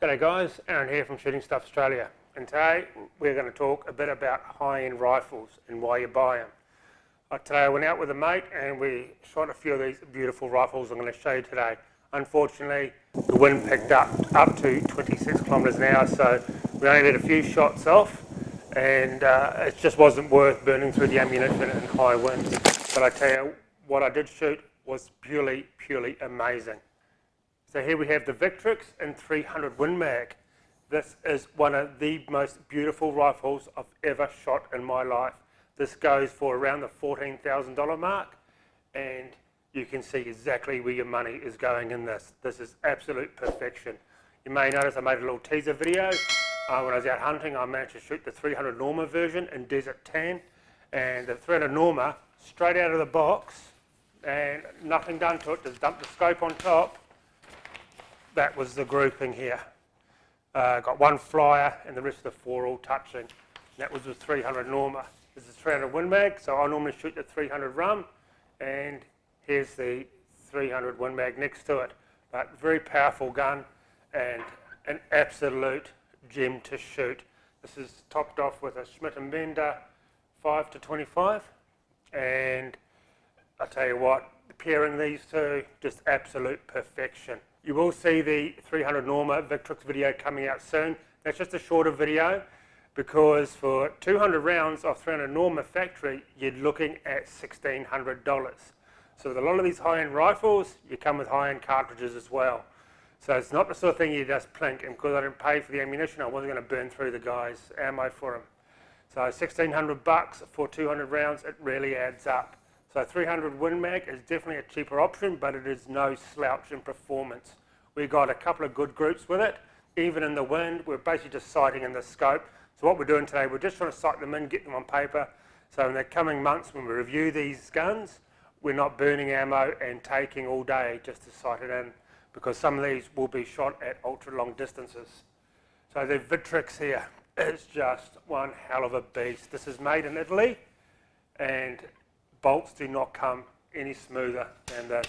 G'day guys, Aaron here from Shooting Stuff Australia, and today we're going to talk a bit about high-end rifles and why you buy them. Today I went out with a mate and we shot a few of these beautiful rifles I'm going to show you today. Unfortunately, the wind picked up to 26 kilometres an hour, so we only let a few shots off, and it just wasn't worth burning through the ammunition in high winds. But I tell you, what I did shoot was purely amazing. So here we have the Victrix and 300 Win Mag. This is one of the most beautiful rifles I've ever shot in my life. This goes for around the $14,000 mark, and you can see exactly where your money is going in this. This is absolute perfection. You may notice I made a little teaser video. When I was out hunting, I managed to shoot the 300 Norma version in Desert Tan, and the 300 Norma, straight out of the box, and nothing done to it, just dumped the scope on top. That was the grouping here. Got one flyer and the rest of the four all touching. And that was the 300 Norma. This is 300 Win Mag, so I normally shoot the 300 Rum, and here's the 300 Win Mag next to it. But very powerful gun and an absolute gem to shoot. This is topped off with a Schmidt & Bender 5-25, and I tell you what, pairing these two, just absolute perfection. You will see the 300 Norma Victrix video coming out soon. That's just a shorter video because for 200 rounds of 300 Norma factory, you're looking at $1,600. So with a lot of these high-end rifles, you come with high-end cartridges as well. So it's not the sort of thing you just plink, and because I didn't pay for the ammunition, I wasn't going to burn through the guy's ammo for him. So $1,600 for 200 rounds, it really adds up. So 300 Win Mag is definitely a cheaper option, but it is no slouch in performance. We got a couple of good groups with it. Even in the wind, we're basically just sighting in the scope. So what we're doing today, we're just trying to sight them in, get them on paper. So in the coming months, when we review these guns, we're not burning ammo and taking all day just to sight it in, because some of these will be shot at ultra long distances. So the Victrix here is just one hell of a beast. This is made in Italy, and bolts do not come any smoother than this.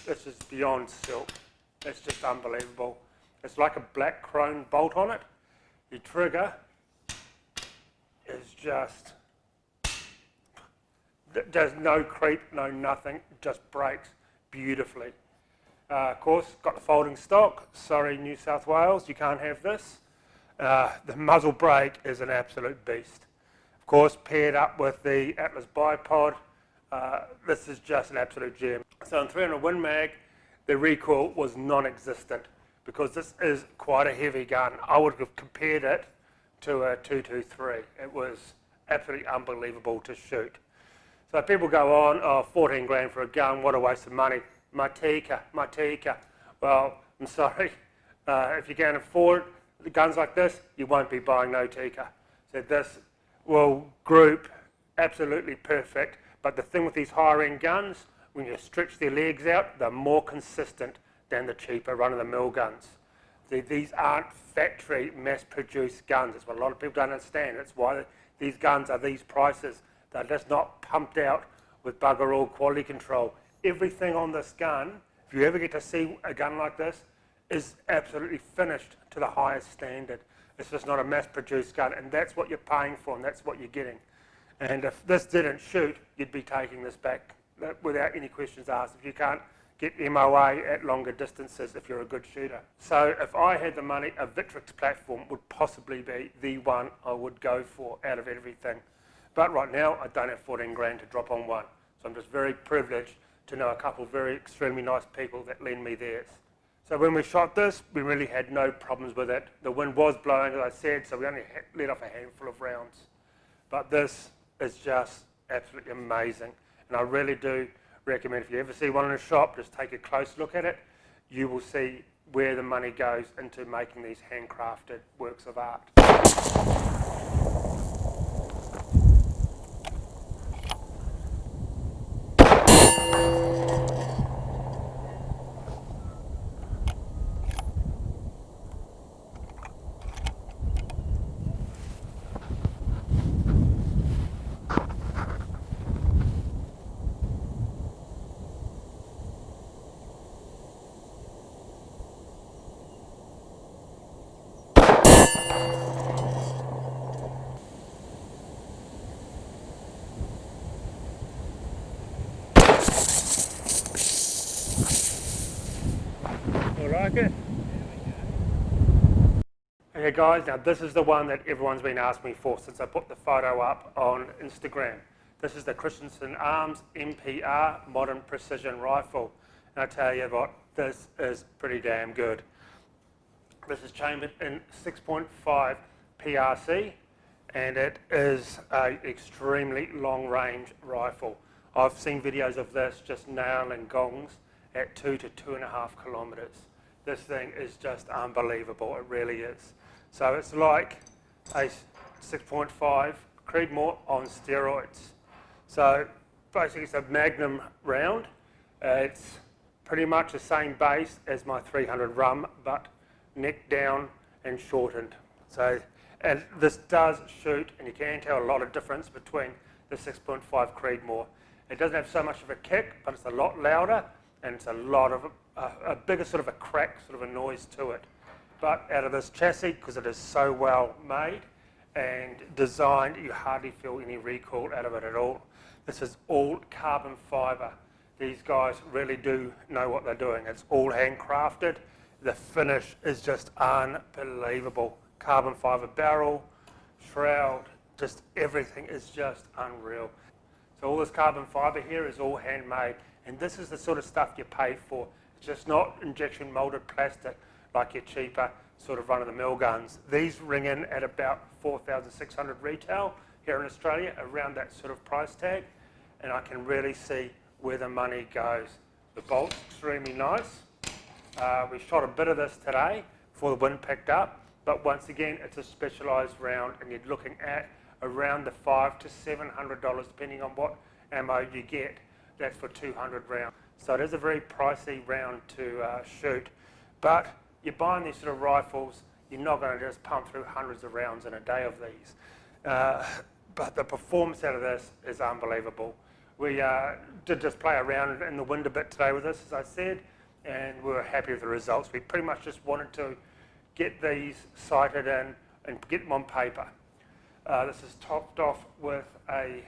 This is beyond silk. It's just unbelievable. It's like a black chrome bolt on it. The trigger is just, there's no creep, no nothing, it just breaks beautifully. Of course, got the folding stock. Sorry, New South Wales, you can't have this. The muzzle brake is an absolute beast. Of course, paired up with the Atlas bipod, this is just an absolute gem. So in 300 Win Mag, the recoil was non-existent because this is quite a heavy gun. I would have compared it to a 223. It was absolutely unbelievable to shoot. So people go on, oh, 14 grand for a gun, what a waste of money. Matika. Well, I'm sorry, if you can't afford guns like this, you won't be buying no Tika. So this will group absolutely perfect. But the thing with these higher end guns, when you stretch their legs out, they're more consistent than the cheaper run-of-the-mill guns. These aren't factory mass-produced guns. That's what a lot of people don't understand. That's why these guns are these prices. They're just not pumped out with bugger all quality control. Everything on this gun, if you ever get to see a gun like this, is absolutely finished to the highest standard. It's just not a mass-produced gun, and that's what you're paying for, and that's what you're getting. And if this didn't shoot, you'd be taking this back without any questions asked. If you can't get MOA at longer distances if you're a good shooter. So if I had the money, a Victrix platform would possibly be the one I would go for out of everything. But right now, I don't have 14 grand to drop on one. So I'm just very privileged to know a couple of very extremely nice people that lend me theirs. So when we shot this, we really had no problems with it. The wind was blowing, as I said, so we only let off a handful of rounds. But this is just absolutely amazing. And I really do recommend, if you ever see one in a shop, just take a close look at it. You will see where the money goes into making these handcrafted works of art. Okay. Okay guys, now this is the one that everyone's been asking me for since I put the photo up on Instagram. This is the Christensen Arms MPR Modern Precision Rifle. And I tell you what, this is pretty damn good. This is chambered in 6.5 PRC and it is an extremely long range rifle. I've seen videos of this just nailing gongs at 2 to 2.5 kilometres. This thing is just unbelievable, it really is. So it's like a 6.5 Creedmoor on steroids. So basically it's a Magnum round. It's pretty much the same base as my 300 rum, but neck down and shortened. So and this does shoot, and you can tell a lot of difference between the 6.5 Creedmoor. It doesn't have so much of a kick, but it's a lot louder, and it's a lot of a bigger sort of a crack, sort of a noise to it. But out of this chassis, because it is so well made and designed, you hardly feel any recoil out of it at all. This is all carbon fibre. These guys really do know what they're doing. It's all handcrafted. The finish is just unbelievable. Carbon fibre barrel, shroud, just everything is just unreal. So all this carbon fibre here is all handmade, and this is the sort of stuff you pay for. It's just not injection moulded plastic like your cheaper sort of run-of-the-mill guns. These ring in at about 4,600 retail here in Australia, around that sort of price tag, and I can really see where the money goes. The bolt's extremely nice. We shot a bit of this today before the wind picked up, but once again, it's a specialised round, and you're looking at around the $500 to $700 depending on what ammo you get. That's for 200 rounds. So it is a very pricey round to shoot, but you're buying these sort of rifles, you're not going to just pump through hundreds of rounds in a day of these. But the performance out of this is unbelievable. We did just play around in the wind a bit today with this, as I said, and we were happy with the results. We pretty much just wanted to get these sighted in and get them on paper. This is topped off with a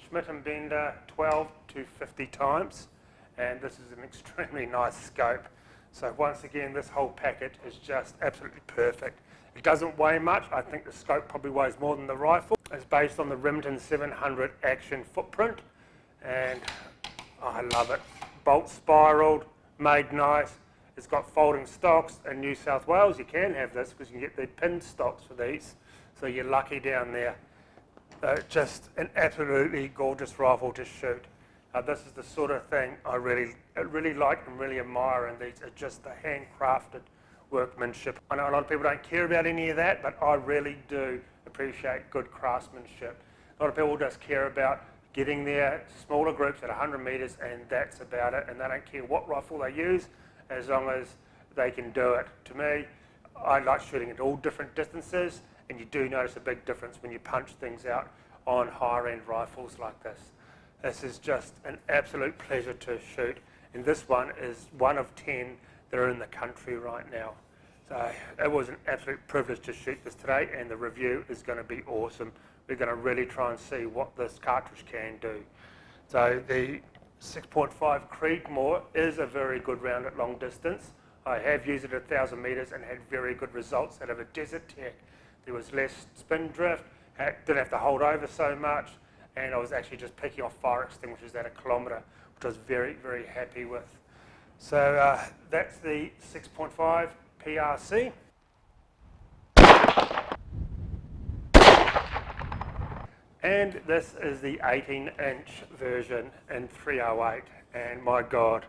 Schmidt & Bender 12 to 50 times, and this is an extremely nice scope. So once again, this whole package is just absolutely perfect. It doesn't weigh much. I think the scope probably weighs more than the rifle. It's based on the Remington 700 action footprint, and I love it. Bolt spiraled, made nice. It's got folding stocks. In New South Wales, you can have this because you can get the pinned stocks for these. So you're lucky down there. Just an absolutely gorgeous rifle to shoot. This is the sort of thing I really like and really admire in these. It's just the handcrafted workmanship. I know a lot of people don't care about any of that, but I really do appreciate good craftsmanship. A lot of people just care about getting their smaller groups at 100 metres, and that's about it, and they don't care what rifle they use as long as they can do it. To me, I like shooting at all different distances, and you do notice a big difference when you punch things out on higher end rifles like this. This is just an absolute pleasure to shoot, and this one is one of 10 that are in the country right now. So it was an absolute privilege to shoot this today, and the review is going to be awesome. We're going to really try and see what this cartridge can do. So the 6.5 Creedmoor is a very good round at long distance. I have used it at 1,000 metres and had very good results out of a desert tech. There was less spin drift, didn't have to hold over so much, and I was actually just picking off fire extinguishers at 1 kilometre, which I was very, very happy with. So that's the 6.5 PRC. And this is the 18-inch version in 308, and my God,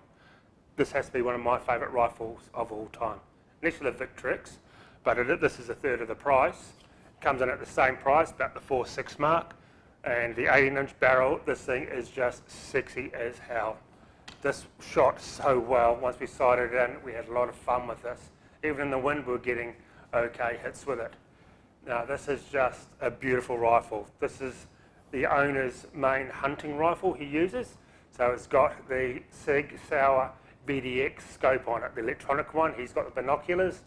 this has to be one of my favourite rifles of all time. Next to the Victrix, but this is a third of the price. Comes in at the same price, about the 4.6 mark, and the 18-inch barrel, this thing is just sexy as hell. This shot so well. Once we sighted it in, we had a lot of fun with this. Even in the wind, we were getting okay hits with it. Now, this is just a beautiful rifle. This is the owner's main hunting rifle he uses. So it's got the Sig Sauer BDX scope on it, the electronic one. He's got the binoculars,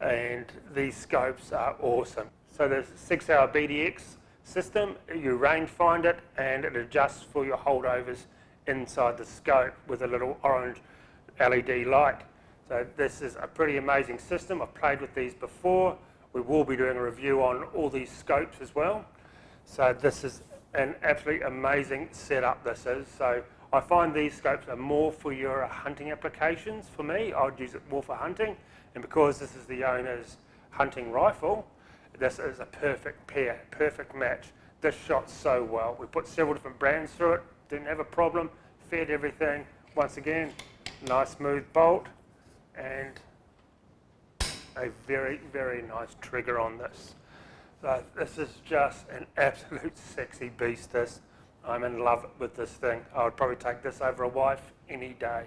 and these scopes are awesome. So there's Sig Sauer BDX system. You range find it, and it adjusts for your holdovers inside the scope with a little orange LED light. So this is a pretty amazing system. I've played with these before. We will be doing a review on all these scopes as well. So this is an absolutely amazing setup, this is. So I find these scopes are more for your hunting applications. For me, I would use it more for hunting. And because this is the owner's hunting rifle, this is a perfect pair, perfect match. This shot so well. We put several different brands through it, didn't have a problem, fed everything. Once again, nice smooth bolt and a very, very nice trigger on this. So this is just an absolute sexy beast, this. I'm in love with this thing. I would probably take this over a wife any day.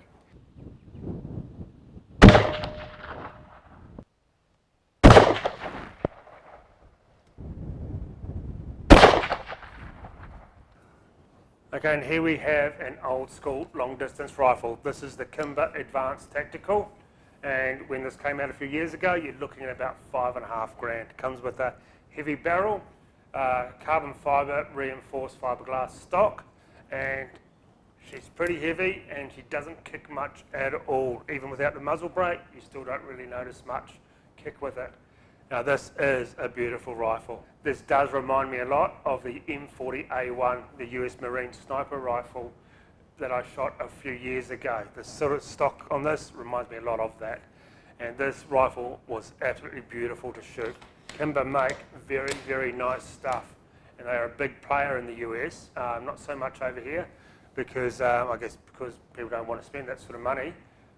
Okay, and here we have an old school long distance rifle. This is the Kimber Advanced Tactical, and when this came out a few years ago, you're looking at about $5.5 grand. It comes with a heavy barrel, carbon fibre reinforced fiberglass stock, and she's pretty heavy and she doesn't kick much at all. Even without the muzzle brake, you still don't really notice much kick with it. Now this is a beautiful rifle. This does remind me a lot of the M40A1, the US Marine sniper rifle that I shot a few years ago. The sort of stock on this reminds me a lot of that. And this rifle was absolutely beautiful to shoot. Kimber make very, very nice stuff. And they are a big player in the US, not so much over here, because I guess because people don't want to spend that sort of money.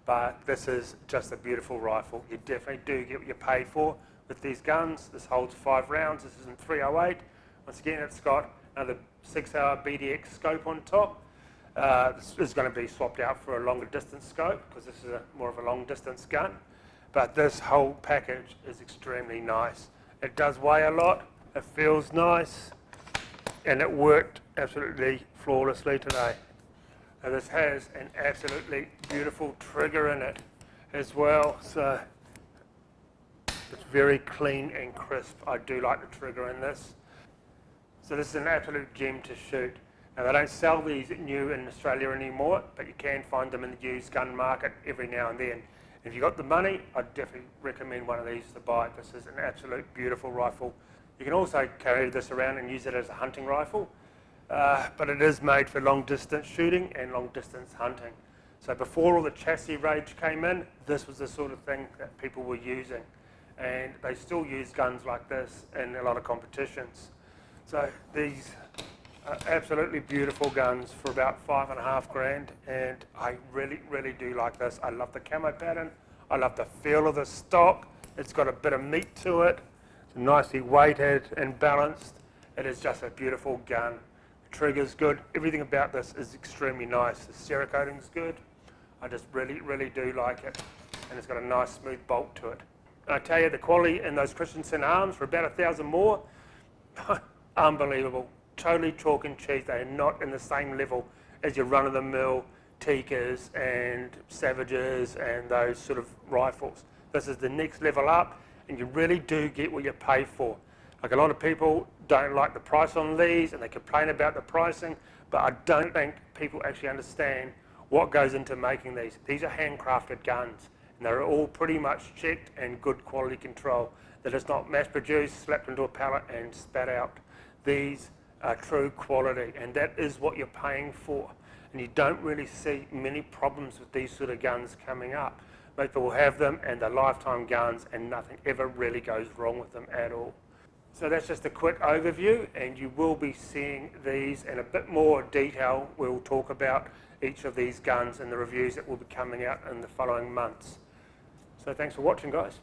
But this is just a beautiful rifle. You definitely do get what you pay for with these guns. This holds 5 rounds. This isn't 308. Once again, it's got another Sig Sauer BDX scope on top. This is going to be swapped out for a longer distance scope because this is more of a long distance gun. But this whole package is extremely nice. It does weigh a lot. It feels nice, and it worked absolutely flawlessly today. Now this has an absolutely beautiful trigger in it as well. So it's very clean and crisp. I do like the trigger in this. So this is an absolute gem to shoot. Now they don't sell these new in Australia anymore, but you can find them in the used gun market every now and then. If you've got the money, I'd definitely recommend one of these to buy. This is an absolute beautiful rifle. You can also carry this around and use it as a hunting rifle, but it is made for long distance shooting and long distance hunting. So before all the chassis rage came in, this was the sort of thing that people were using. And they still use guns like this in a lot of competitions. So these are absolutely beautiful guns for about $5.5 grand, and I really, really do like this. I love the camo pattern. I love the feel of the stock. It's got a bit of meat to it. It's nicely weighted and balanced. It is just a beautiful gun. The trigger's good. Everything about this is extremely nice. The Cerakoting's good. I just really, really do like it. And it's got a nice smooth bolt to it. And I tell you, the quality in those Christensen arms for about 1,000 more, unbelievable. Totally chalk and cheese. They are not in the same level as your run-of-the-mill Tikkas and Savages and those sort of rifles. This is the next level up, and you really do get what you pay for. Like, a lot of people don't like the price on these and they complain about the pricing, but I don't think people actually understand what goes into making these. These are handcrafted guns, and they're all pretty much checked and good quality control. They're just not mass produced, slapped into a pallet and spat out. These are true quality, and that is what you're paying for. And you don't really see many problems with these sort of guns coming up. Most people have them and they're lifetime guns, and nothing ever really goes wrong with them at all. So that's just a quick overview, and you will be seeing these in a bit more detail. We'll talk about each of these guns and the reviews that will be coming out in the following months. So thanks for watching, guys.